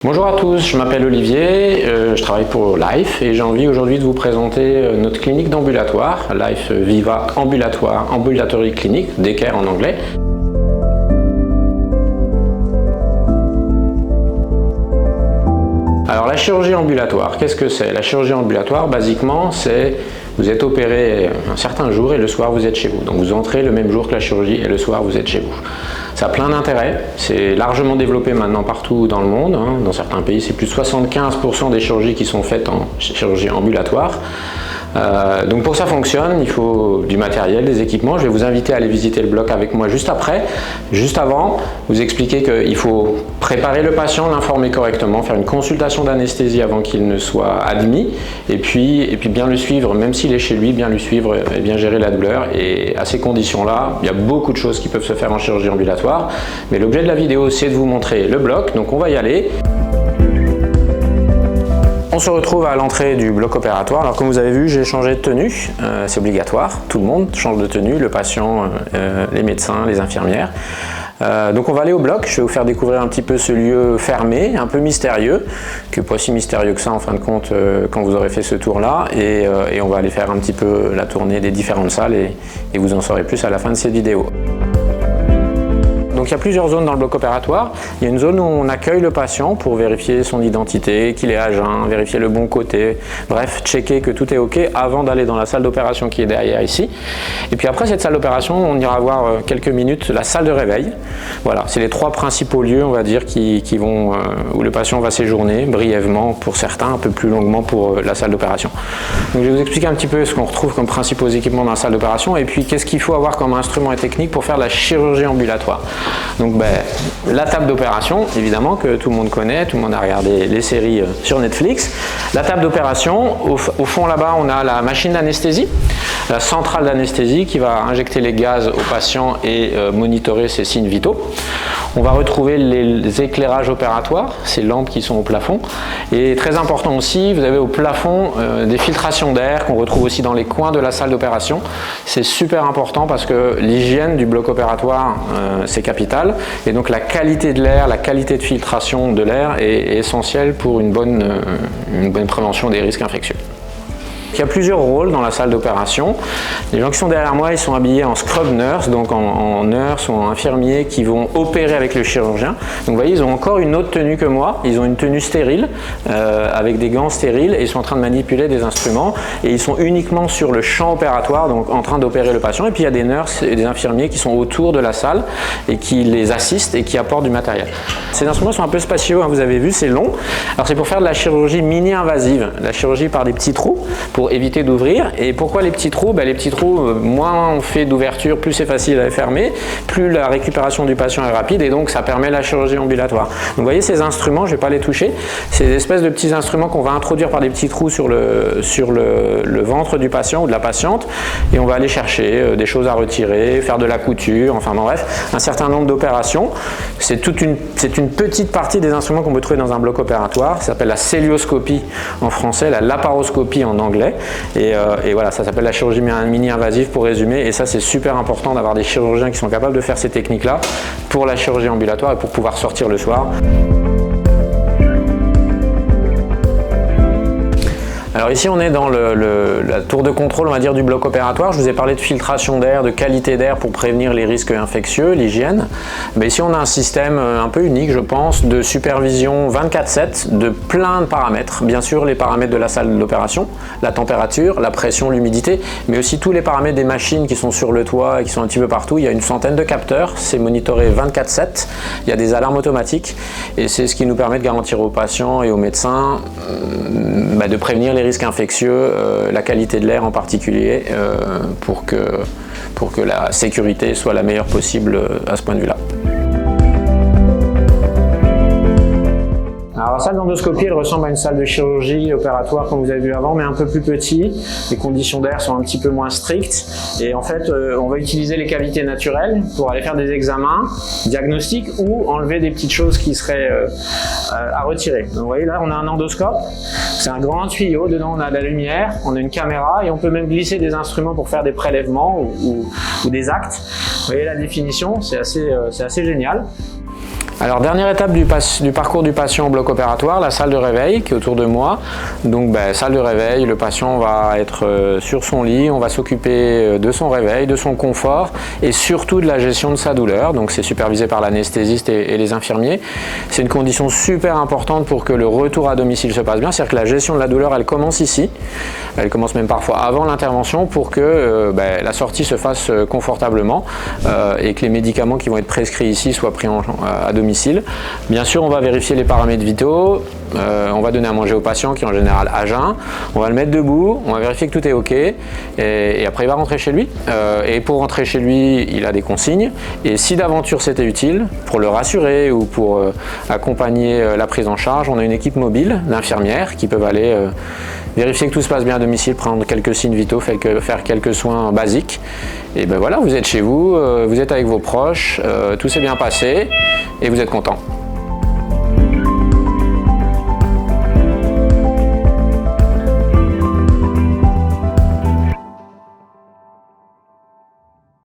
Bonjour à tous, je m'appelle Olivier, je travaille pour Life et j'ai envie aujourd'hui de vous présenter notre clinique d'ambulatoire, Life Viva Ambulatoire, Ambulatory Clinic, Daycare en anglais. Alors la chirurgie ambulatoire, qu'est-ce que c'est? La chirurgie ambulatoire, basiquement, c'est vous êtes opéré un certain jour et le soir vous êtes chez vous. Donc vous entrez le même jour que la chirurgie et le soir vous êtes chez vous. Ça a plein d'intérêts, c'est largement développé maintenant partout dans le monde. Dans certains pays, c'est plus de 75% des chirurgies qui sont faites en chirurgie ambulatoire. Donc pour que ça fonctionne, il faut du matériel, des équipements. Je vais vous inviter à aller visiter le bloc avec moi juste après. Juste avant, vous expliquer qu'il faut préparer le patient, l'informer correctement, faire une consultation d'anesthésie avant qu'il ne soit admis, et puis bien le suivre, même s'il est chez lui, bien le suivre et bien gérer la douleur. Et à ces conditions-là, il y a beaucoup de choses qui peuvent se faire en chirurgie ambulatoire. Mais l'objet de la vidéo, c'est de vous montrer le bloc, donc on va y aller. On se retrouve à l'entrée du bloc opératoire. Alors comme vous avez vu, j'ai changé de tenue, c'est obligatoire, tout le monde change de tenue, le patient, les médecins, les infirmières. Donc on va aller au bloc, je vais vous faire découvrir un petit peu ce lieu fermé, un peu mystérieux, que pas si mystérieux que ça en fin de compte quand vous aurez fait ce tour-là, et on va aller faire un petit peu la tournée des différentes salles et vous en saurez plus à la fin de cette vidéo. Donc il y a plusieurs zones dans le bloc opératoire. Il y a une zone où on accueille le patient pour vérifier son identité, qu'il est à jeun, vérifier le bon côté, bref, checker que tout est OK avant d'aller dans la salle d'opération qui est derrière ici. Et puis après cette salle d'opération, on ira voir quelques minutes la salle de réveil. Voilà, c'est les trois principaux lieux, on va dire, où le patient va séjourner brièvement pour certains, un peu plus longuement pour la salle d'opération. Donc je vais vous expliquer un petit peu ce qu'on retrouve comme principaux équipements dans la salle d'opération et puis qu'est-ce qu'il faut avoir comme instrument et technique pour faire de la chirurgie ambulatoire. Donc la table d'opération, évidemment, que tout le monde connaît, tout le monde a regardé les séries sur Netflix. La table d'opération, au fond là-bas, on a la machine d'anesthésie, la centrale d'anesthésie qui va injecter les gaz au patient et monitorer ses signes vitaux. On va retrouver les éclairages opératoires, ces lampes qui sont au plafond. Et très important aussi, vous avez au plafond des filtrations d'air qu'on retrouve aussi dans les coins de la salle d'opération. C'est super important parce que l'hygiène du bloc opératoire, c'est capital. Et donc la qualité de l'air, la qualité de filtration de l'air est essentielle pour une bonne prévention des risques infectieux. Il y a plusieurs rôles dans la salle d'opération. Les gens qui sont derrière moi, ils sont habillés en scrub nurse, donc en nurse ou en infirmier qui vont opérer avec le chirurgien. Donc vous voyez, ils ont encore une autre tenue que moi. Ils ont une tenue stérile, avec des gants stériles, et ils sont en train de manipuler des instruments. Et ils sont uniquement sur le champ opératoire, donc en train d'opérer le patient. Et puis il y a des nurses et des infirmiers qui sont autour de la salle et qui les assistent et qui apportent du matériel. Ces instruments sont un peu spatiaux, hein, vous avez vu, c'est long. Alors c'est pour faire de la chirurgie mini-invasive, la chirurgie par des petits trous, pour éviter d'ouvrir. Et pourquoi les petits trous? Les petits trous, moins on fait d'ouverture, plus c'est facile à les fermer, plus la récupération du patient est rapide, et donc ça permet la chirurgie ambulatoire. Donc vous voyez ces instruments, je ne vais pas les toucher, c'est des espèces de petits instruments qu'on va introduire par des petits trous sur le ventre du patient ou de la patiente, et on va aller chercher des choses à retirer, faire de la couture, enfin bref, un certain nombre d'opérations. C'est une petite partie des instruments qu'on peut trouver dans un bloc opératoire, ça s'appelle la célioscopie en français, la laparoscopie en anglais. Et voilà, ça s'appelle la chirurgie mini-invasive pour résumer, et ça c'est super important d'avoir des chirurgiens qui sont capables de faire ces techniques-là pour la chirurgie ambulatoire et pour pouvoir sortir le soir. Alors ici on est dans la tour de contrôle, on va dire, du bloc opératoire. Je vous ai parlé de filtration d'air, de qualité d'air pour prévenir les risques infectieux, l'hygiène. Mais ici on a un système un peu unique, je pense, de supervision 24/7 de plein de paramètres. Bien sûr les paramètres de la salle d'opération, la température, la pression, l'humidité, mais aussi tous les paramètres des machines qui sont sur le toit et qui sont un petit peu partout. Il y a une centaine de capteurs, c'est monitoré 24/7. Il y a des alarmes automatiques et c'est ce qui nous permet de garantir aux patients et aux médecins de prévenir les risques infectieux, la qualité de l'air en particulier, pour que la sécurité soit la meilleure possible à ce point de vue-là. Alors la salle d'endoscopie, elle ressemble à une salle de chirurgie opératoire comme vous avez vu avant, mais un peu plus petit. Les conditions d'air sont un petit peu moins strictes. Et en fait, on va utiliser les cavités naturelles pour aller faire des examens diagnostiques ou enlever des petites choses qui seraient à retirer. Donc vous voyez là, on a un endoscope. C'est un grand tuyau, dedans on a de la lumière, on a une caméra et on peut même glisser des instruments pour faire des prélèvements ou des actes. Vous voyez la définition, c'est assez génial. Alors dernière étape du parcours du patient au bloc opératoire, la salle de réveil qui est autour de moi. Donc salle de réveil, le patient va être sur son lit, on va s'occuper de son réveil, de son confort et surtout de la gestion de sa douleur. Donc c'est supervisé par l'anesthésiste et les infirmiers. C'est une condition super importante pour que le retour à domicile se passe bien, c'est-à-dire que la gestion de la douleur elle commence ici, elle commence même parfois avant l'intervention pour que la sortie se fasse confortablement et que les médicaments qui vont être prescrits ici soient pris à domicile. Bien sûr, on va vérifier les paramètres vitaux, on va donner à manger au patient qui est en général à jeun, on va le mettre debout, on va vérifier que tout est ok et après il va rentrer chez lui. Et pour rentrer chez lui, il a des consignes et si d'aventure c'était utile, pour le rassurer ou pour accompagner la prise en charge, on a une équipe mobile d'infirmières qui peuvent aller vérifier que tout se passe bien à domicile, prendre quelques signes vitaux, faire quelques soins basiques. Et ben voilà, vous êtes chez vous, vous êtes avec vos proches, tout s'est bien passé et vous êtes content.